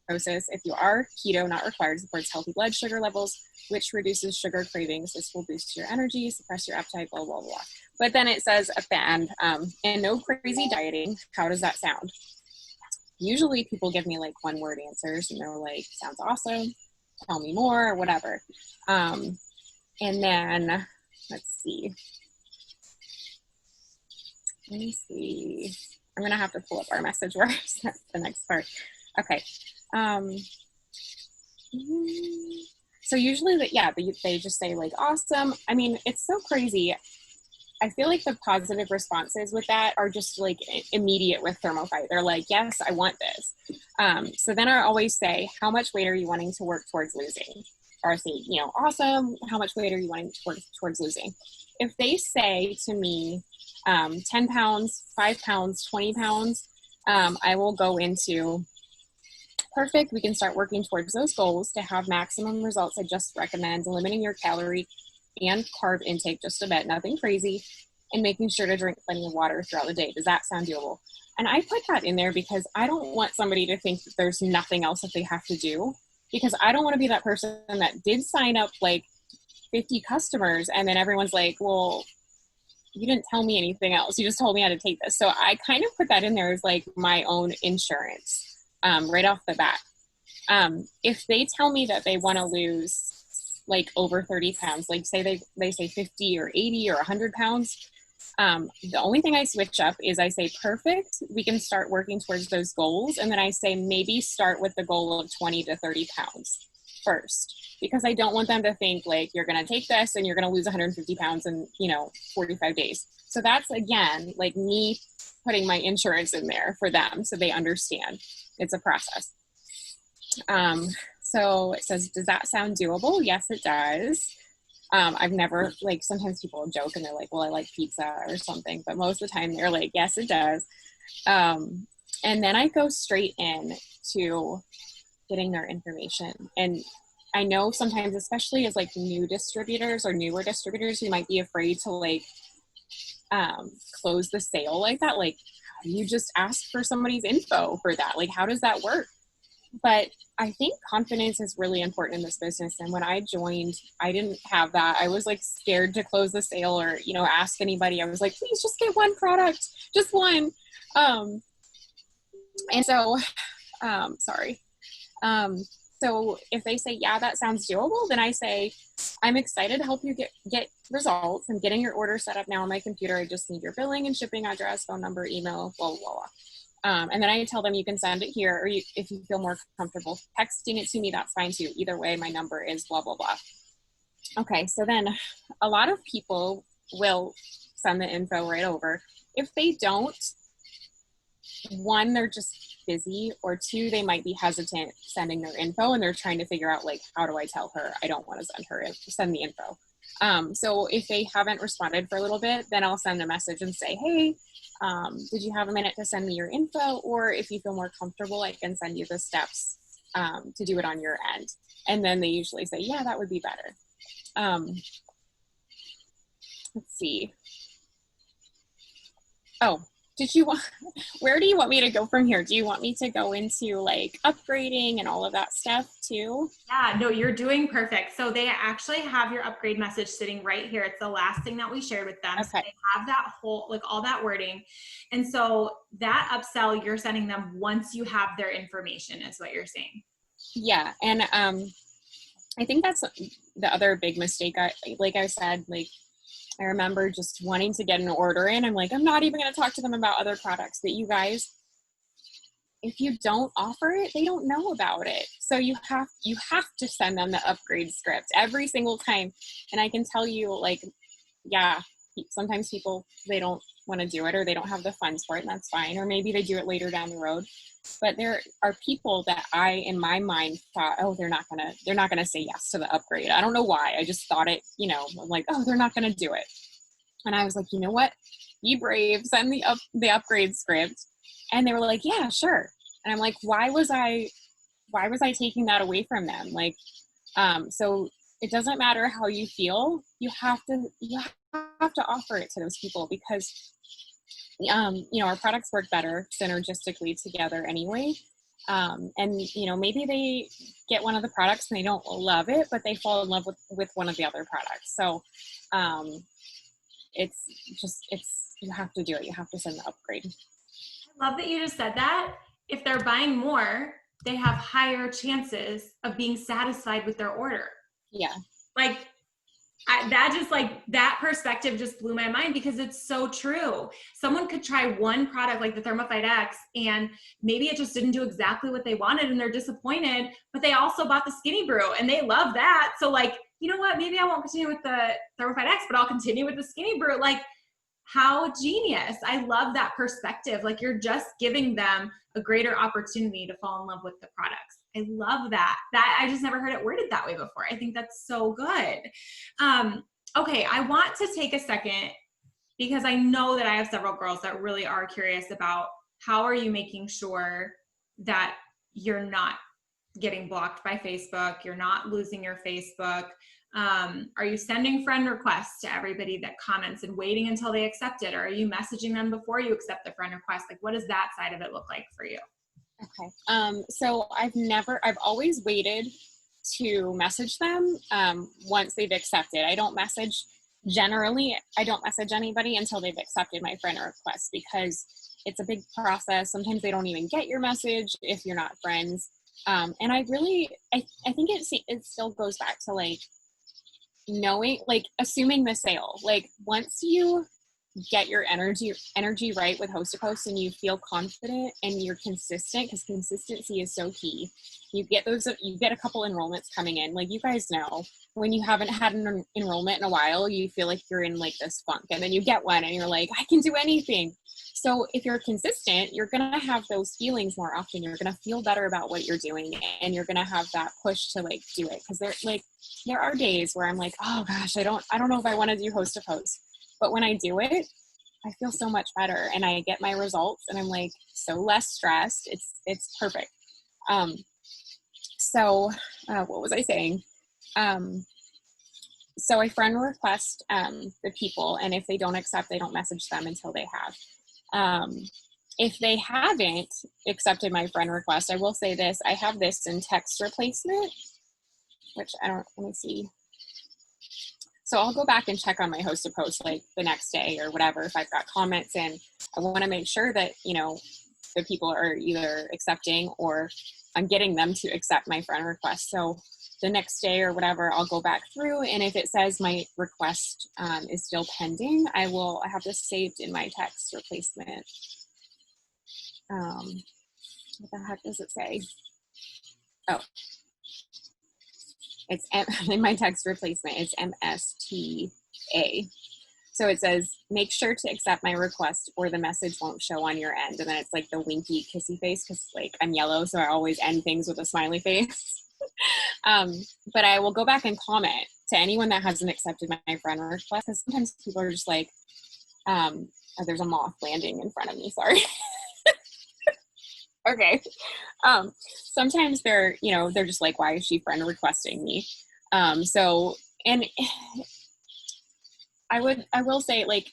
glucose. If you are keto, not required, supports healthy blood sugar levels, which reduces sugar cravings. This will boost your energy, suppress your appetite, blah, blah, blah. But then it says at the end, and no crazy dieting. How does that sound? Usually people give me like one word answers and they're like, sounds awesome, tell me more, or whatever. And then let's see. Let me see. I'm going to have to pull up our message where I sent the next part. Okay. So usually they just say like, awesome. I mean, it's so crazy. I feel like the positive responses with that are just like immediate with Thermophyte. They're like, yes, I want this. So then I always say, how much weight are you wanting to work towards losing? Or I say, you know, awesome. How much weight are you wanting to work towards losing? If they say to me, 10 pounds, 5 pounds, 20 pounds, I will go into perfect. We can start working towards those goals to have maximum results. I just recommend limiting your calorie and carb intake just a bit, nothing crazy, and making sure to drink plenty of water throughout the day. Does that sound doable? And I put that in there because I don't want somebody to think that there's nothing else that they have to do, because I don't want to be that person that did sign up like 50 customers and then everyone's like, well, you didn't tell me anything else. You just told me how to take this. So I kind of put that in there as like my own insurance right off the bat. If they tell me that they want to lose like over 30 pounds, like say they say 50 or 80 or 100 pounds, the only thing I switch up is I say, perfect, we can start working towards those goals. And then I say, maybe start with the goal of 20 to 30 pounds first, because I don't want them to think like you're going to take this and you're going to lose 150 pounds in, 45 days. So that's, again, like me putting my insurance in there for them so they understand it's a process. So it says, does that sound doable? Yes, it does. I've never, like, sometimes people joke and they're like, well, I like pizza or something, but most of the time they're like, yes, it does. And then I go straight in to getting their information. And I know sometimes, especially as like new distributors or newer distributors, who might be afraid to like, close the sale like that. Like, you just ask for somebody's info for that. Like, how does that work? But I think confidence is really important in this business. And when I joined, I didn't have that. I was like scared to close the sale or, ask anybody. I was like, please just get one product, just one. And so, sorry. So if they say, yeah, that sounds doable, then I say, I'm excited to help you get results. I'm getting your order set up now on my computer. I just need your billing and shipping address, phone number, email, blah, blah, blah. And then I tell them you can send it here, or if you feel more comfortable texting it to me, that's fine too. Either way, my number is blah, blah, blah. Okay, so then a lot of people will send the info right over. If they don't, one, they're just busy, or two, they might be hesitant sending their info and they're trying to figure out like, how do I tell her I don't want to send the info? So if they haven't responded for a little bit, then I'll send a message and say, hey, did you have a minute to send me your info? Or if you feel more comfortable, I can send you the steps to do it on your end. And then they usually say, yeah, that would be better. Let's see. Oh, where do you want me to go from here? Do you want me to go into like upgrading and all of that stuff too? Yeah, no, you're doing perfect. So they actually have your upgrade message sitting right here. It's the last thing that we shared with them. Okay. So they have that whole, like all that wording. And so that upsell, you're sending them once you have their information is what you're saying. Yeah. And I think that's the other big mistake. Like I said, I remember just wanting to get an order in. I'm like, I'm not even going to talk to them about other products. But you guys, if you don't offer it, they don't know about it. So you have to send them the upgrade script every single time. And I can tell you, like, yeah, sometimes people, they don't want to do it or they don't have the funds for it, and that's fine. Or maybe they do it later down the road. But there are people that I, in my mind, thought, oh, they're not gonna say yes to the upgrade. I don't know why. I just thought it, I'm like, oh, they're not gonna do it. And I was like, you know what? Be brave. Send the upgrade script. And they were like, yeah, sure. And I'm like, why was I taking that away from them? Like, so it doesn't matter how you feel. You have to offer it to those people because our products work better synergistically together anyway. And, maybe they get one of the products and they don't love it, but they fall in love with one of the other products. So you have to do it. You have to send the upgrade. I love that you just said that. If they're buying more, they have higher chances of being satisfied with their order. Yeah. Like, that perspective just blew my mind, because it's so true. Someone could try one product like the Thermophyte X, and maybe it just didn't do exactly what they wanted and they're disappointed, but they also bought the Skinny Brew and they love that. So like, you know what, maybe I won't continue with the Thermophyte X, but I'll continue with the Skinny Brew. Like, how genius. I love that perspective. Like, you're just giving them a greater opportunity to fall in love with the products. I love that. I just never heard it worded that way before. I think that's so good. Okay, I want to take a second, because I know that I have several girls that really are curious about how are you making sure that you're not getting blocked by Facebook, you're not losing your Facebook. Are you sending friend requests to everybody that comments and waiting until they accept it? Or are you messaging them before you accept the friend request? Like, what does that side of it look like for you? Okay. So I've always waited to message them once they've accepted. I don't message anybody until they've accepted my friend request, because it's a big process. Sometimes they don't even get your message if you're not friends. And I think it still goes back to like knowing, like assuming the sale. Like once you get your energy right with host to post and you feel confident and you're consistent, because consistency is so key. You get a couple enrollments coming in. Like, you guys know, when you haven't had an enrollment in a while, you feel like you're in like this funk, and then you get one and you're like, I can do anything. So if you're consistent, you're going to have those feelings more often. You're going to feel better about what you're doing, and you're going to have that push to like do it. Because there are days where I'm like, oh gosh, I don't know if I want to do host to post. But when I do it, I feel so much better, and I get my results, and I'm like so less stressed. It's perfect. So what was I saying? So I friend request the people, and if they don't accept, I don't message them until they have. If they haven't accepted my friend request, I will say this: I have this in text replacement, which let me see. So I'll go back and check on my host to post like the next day or whatever if I've got comments, and I want to make sure that, the people are either accepting or I'm getting them to accept my friend request. So the next day or whatever, I'll go back through, and if it says my request is still pending, I have this saved in my text replacement. What the heck does it say? Oh. It's in my text replacement. It's MSTA. So it says, make sure to accept my request or the message won't show on your end. And then it's like the winky kissy face, because like I'm yellow, so I always end things with a smiley face. But I will go back and comment to anyone that hasn't accepted my friend request, because sometimes people are just like, oh, there's a moth landing in front of me. Sorry. Okay. Sometimes they're just like, why is she friend requesting me? And I will say, like,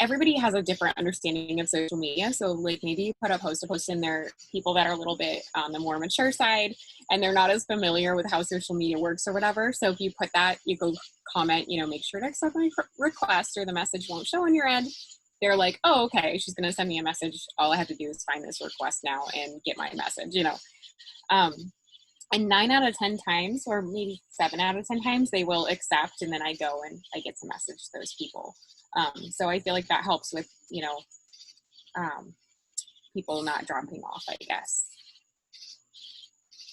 everybody has a different understanding of social media. So like maybe you put up host to post, and there are people that are a little bit on the more mature side, and they're not as familiar with how social media works or whatever. So if you put that, you go comment, make sure to accept my request or the message won't show on your end. They're like, oh, okay, she's going to send me a message. All I have to do is find this request now and get my message, And 9 out of 10 times, or maybe 7 out of 10 times, they will accept, and then I go and I get to message those people. So I feel like that helps with, people not dropping off, I guess.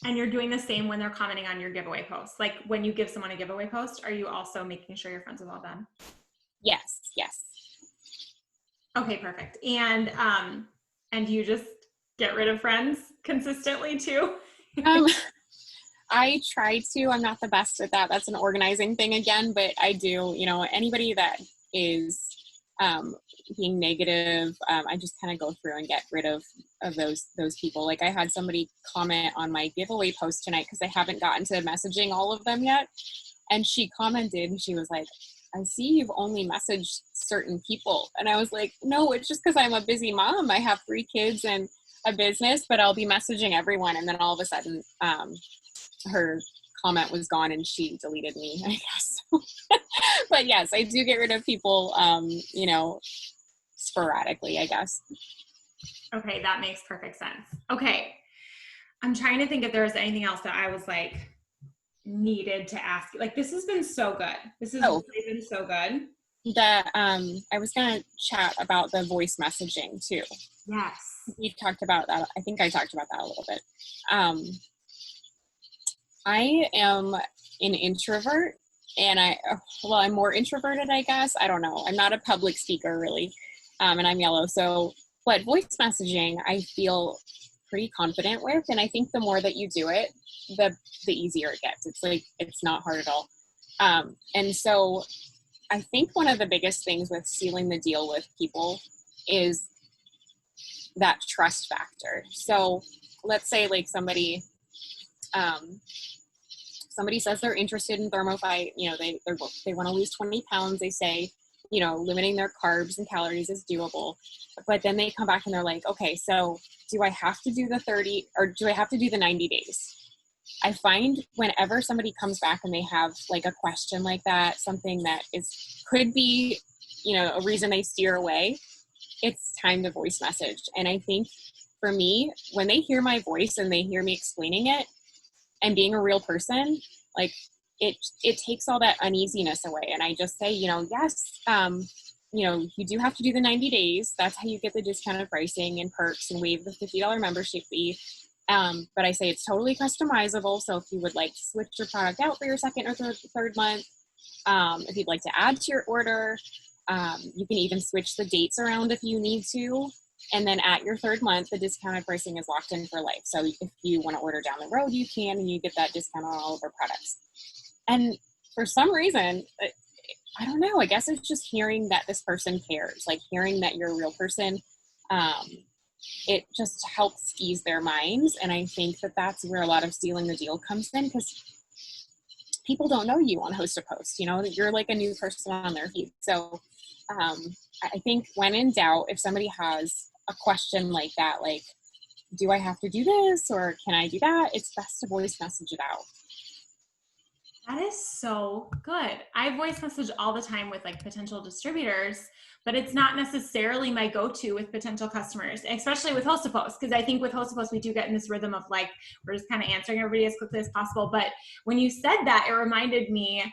And you're doing the same when they're commenting on your giveaway posts. Like when you give someone a giveaway post, are you also making sure you're friends with all them? Yes. Okay, perfect. And do you just get rid of friends consistently too? I try to. I'm not the best at that. That's an organizing thing again, but I do. Anybody that is being negative, I just kind of go through and get rid of those people. Like I had somebody comment on my giveaway post tonight, because I haven't gotten to messaging all of them yet, and she commented and she was like, I see you've only messaged certain people. And I was like, no, it's just because I'm a busy mom. I have 3 kids, and a business, but I'll be messaging everyone. And then all of a sudden, her comment was gone and she deleted me, I guess. But yes, I do get rid of people, you know, sporadically, I guess. Okay, that makes perfect sense. Okay, I'm trying to think if there was anything else that I was like needed to ask. Like, this has been so good. This has really been so good. That I was gonna chat about the voice messaging too. Yes. We talked about that. I think I talked about that a little bit. I am an introvert, and I'm more introverted, I guess. I don't know. I'm not a public speaker really, and I'm yellow. So, but voice messaging, I feel pretty confident with, and I think the more that you do it, the easier it gets. It's like, it's not hard at all. And so I think one of the biggest things with sealing the deal with people is that trust factor. So let's say like somebody says they're interested in Thermophyte, you know, they want to lose 20 pounds. They say, you know, limiting their carbs and calories is doable. But then they come back and they're like, okay, so do I have to do the 30 or do I have to do the 90 days? I find whenever somebody comes back and they have like a question like that, something that could be, you know, a reason they steer away, it's time to voice message. And I think for me, when they hear my voice and they hear me explaining it and being a real person, like it takes all that uneasiness away. And I just say, you know, yes, you know, you do have to do the 90 days. That's how you get the discounted pricing and perks and waive the $50 membership fee. But I say it's totally customizable. So if you would like to switch your product out for your second or third month, if you'd like to add to your order, you can even switch the dates around if you need to. And then at your third month, the discounted pricing is locked in for life. So if you want to order down the road, you can, and you get that discount on all of our products. And for some reason, I don't know, I guess it's just hearing that this person cares, like hearing that you're a real person. It just helps ease their minds. And I think that that's where a lot of sealing the deal comes in, because people don't know you on Host to Post, you know, you're like a new person on their feed. So I think when in doubt, if somebody has a question like that, like, do I have to do this or can I do that? It's best to voice message it out. That is so good. I voice message all the time with like potential distributors, but it's not necessarily my go-to with potential customers, especially with Host to Post. Because I think with Host to Post, we do get in this rhythm of like, we're just kind of answering everybody as quickly as possible. But when you said that, it reminded me,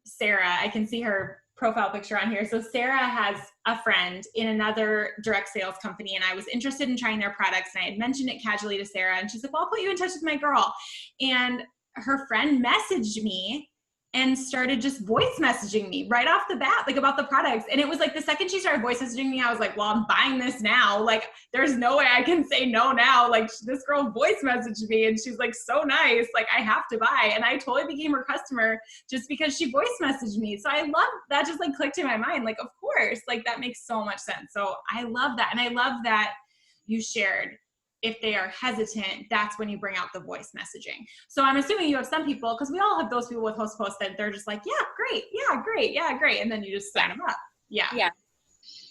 Sarah, I can see her profile picture on here. So Sarah has a friend in another direct sales company, and I was interested in trying their products, and I had mentioned it casually to Sarah, and she's like, well, I'll put you in touch with my girl. And her friend messaged me and started just voice messaging me right off the bat, like about the products. And it was like the second she started voice messaging me, I was like, well, I'm buying this now. Like, there's no way I can say no now. Like, this girl voice messaged me and she's like so nice. Like, I have to buy. And I totally became her customer just because she voice messaged me. So I love that, just like clicked in my mind. Like, of course, like that makes so much sense. So I love that. And I love that you shared, if they are hesitant, that's when you bring out the voice messaging. So I'm assuming you have some people, because we all have those people with Host Post that they're just like, yeah, great, yeah, great, yeah, great. And then you just sign them up. Yeah. Yeah.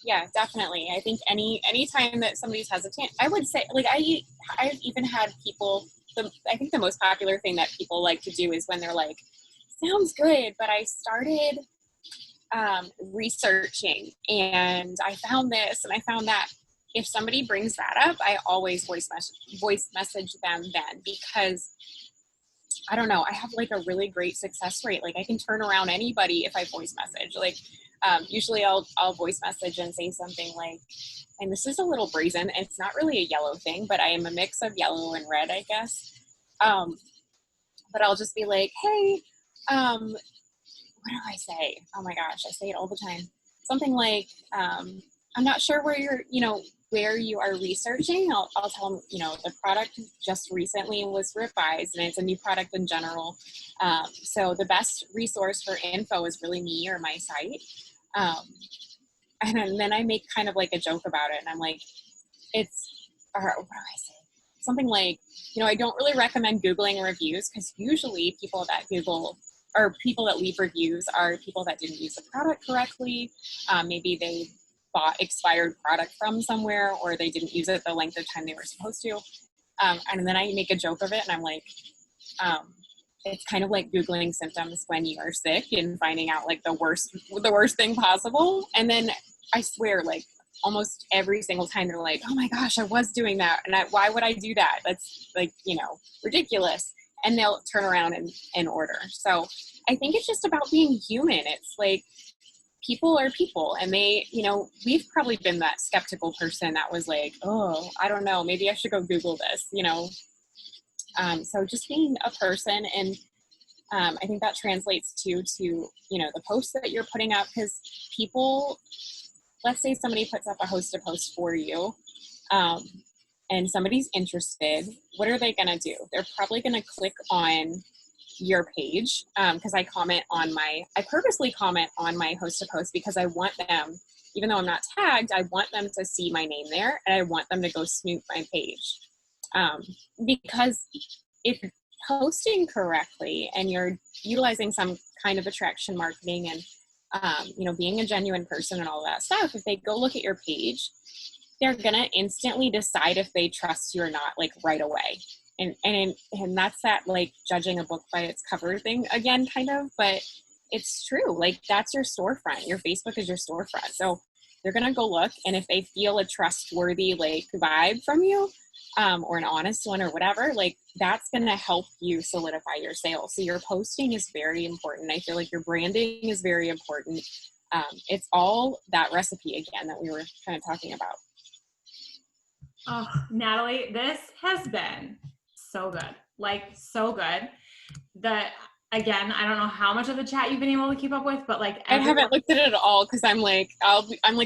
Yeah, definitely. I think any time that somebody's hesitant, I would say, like, I've even had people, I think the most popular thing that people like to do is when they're like, sounds good, but I started researching and I found this and I found that. If somebody brings that up, I always voice message them then, because I don't know, I have like a really great success rate. Like I can turn around anybody if I voice message. Like usually I'll voice message and say something like, and this is a little brazen, it's not really a yellow thing, but I am a mix of yellow and red, I guess. But I'll just be like, hey, what do I say? Oh my gosh, I say it all the time. Something like, I'm not sure where you are researching. I'll tell them, the product just recently was revised and it's a new product in general. So the best resource for info is really me or my site. And then I make kind of like a joke about it. And I'm like, what do I say? Something like, I don't really recommend Googling reviews, because usually people that Google or people that leave reviews are people that didn't use the product correctly. Maybe they bought expired product from somewhere, or they didn't use it the length of time they were supposed to. And then I make a joke of it, and I'm like, it's kind of like Googling symptoms when you are sick and finding out like the worst thing possible. And then I swear, like almost every single time they're like, oh my gosh, I was doing that. And why would I do that? That's like, ridiculous. And they'll turn around and order. So I think it's just about being human. It's like, people are people, and they, we've probably been that skeptical person that was like, oh, I don't know, maybe I should go Google this, so just being a person. And I think that translates to the posts that you're putting up, because people, let's say somebody puts up a host-to-post for you, and somebody's interested, what are they going to do? They're probably going to click on your page, because I purposely comment on my host-to-post, because I want them, even though I'm not tagged, I want them to see my name there, and I want them to go snoop my page. Because if you're posting correctly and you're utilizing some kind of attraction marketing and, being a genuine person and all that stuff, if they go look at your page, they're going to instantly decide if they trust you or not, like right away. And that's that, like, judging a book by its cover thing again, kind of, but it's true. Like, that's your storefront. Your Facebook is your storefront. So they're going to go look, and if they feel a trustworthy, like, vibe from you, or an honest one or whatever, like, that's going to help you solidify your sales. So your posting is very important. I feel like your branding is very important. It's all that recipe again that we were kind of talking about. Oh, Natalie, this has been so good. Like, so good. Again, I don't know how much of the chat you've been able to keep up with, but like I haven't looked at it at all, because I'm like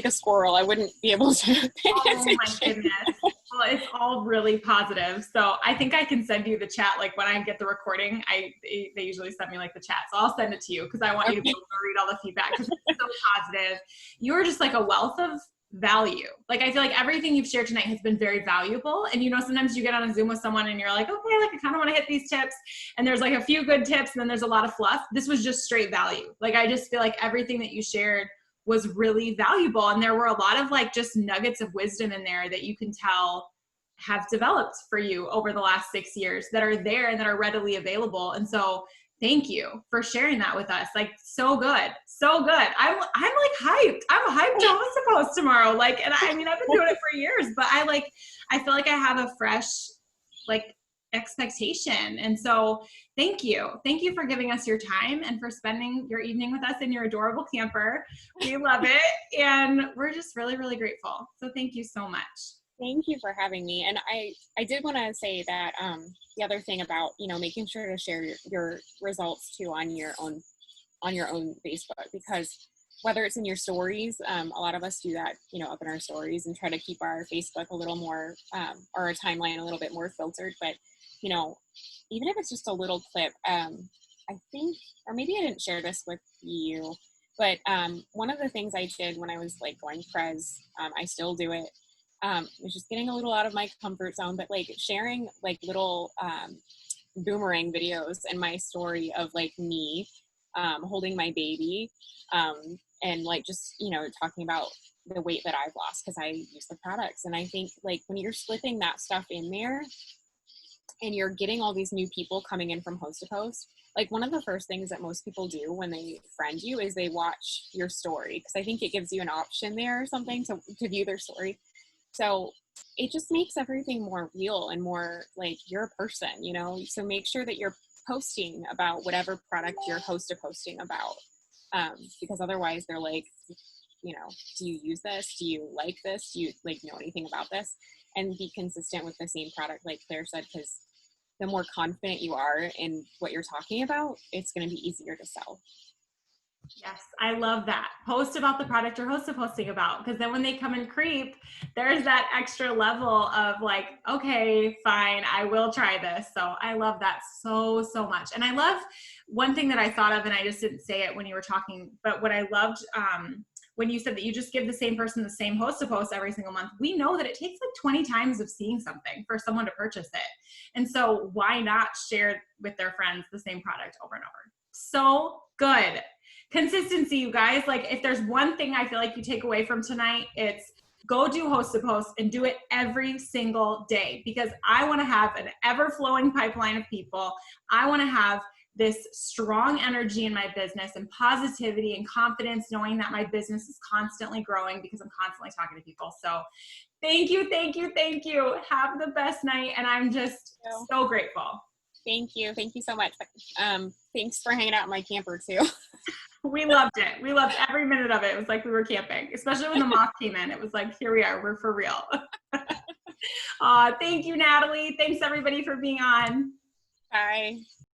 a squirrel. I wouldn't be able to pay attention. My goodness. Well, it's all really positive. So I think I can send you the chat. Like, when I get the recording, they usually send me like the chat. So I'll send it to you, because I want you to be able to read all the feedback, because it's so positive. You're just like a wealth of value. Like, I feel like everything you've shared tonight has been very valuable. And sometimes you get on a Zoom with someone and you're like, okay, like, I kind of want to hit these tips, and there's like a few good tips, and then there's a lot of fluff. This was just straight value. Like, I just feel like everything that you shared was really valuable, and there were a lot of like just nuggets of wisdom in there that you can tell have developed for you over the last 6 years, that are there and that are readily available. And so thank you for sharing that with us. Like, so good. So good. I'm like hyped. I'm hyped to host a post tomorrow. Like, and I've been doing it for years, but I feel like I have a fresh, like, expectation. And so thank you. Thank you for giving us your time and for spending your evening with us in your adorable camper. We love it. And we're just really, really grateful. So thank you so much. Thank you for having me. And I did want to say that the other thing about, making sure to share your results too on your own Facebook, because whether it's in your stories, a lot of us do that, up in our stories, and try to keep our Facebook a little more, or our timeline a little bit more filtered. But, even if it's just a little clip, I think, or maybe I didn't share this with you, but one of the things I did when I was like going prez, I still do it. Was just getting a little out of my comfort zone, but like sharing like little boomerang videos in my story of like me holding my baby, and like just talking about the weight that I've lost because I use the products. And I think like when you're slipping that stuff in there and you're getting all these new people coming in from host to host, like one of the first things that most people do when they friend you is they watch your story, because I think it gives you an option there or something to view their story. So it just makes everything more real and more like you're a person, so make sure that you're posting about whatever product you're host to posting about, because otherwise they're like, do you use this? Do you like this? Do you like know anything about this? And be consistent with the same product, like Claire said, because the more confident you are in what you're talking about, it's going to be easier to sell. Yes, I love that. Post about the product you're host to posting about, because then when they come and creep, there's that extra level of like, okay, fine, I will try this. So I love that so, so much. And I love one thing that I thought of, and I just didn't say it when you were talking, but what I loved when you said that you just give the same person the same host to post every single month, we know that it takes like 20 times of seeing something for someone to purchase it. And so why not share with their friends the same product over and over? So good. consistency, you guys. Like, if there's one thing I feel like you take away from tonight, it's go do host to post and do it every single day, because I want to have an ever flowing pipeline of people. I want to have this strong energy in my business and positivity and confidence, knowing that my business is constantly growing because I'm constantly talking to people. So thank you, thank you, thank you. Have the best night. And I'm just so grateful. Thank you. Thank you so much. Thanks for hanging out in my camper too. We loved it. We loved every minute of it. It was like we were camping, especially when the moth came in. It was like, here we are. We're for real. Thank you, Natalie. Thanks everybody for being on. Bye.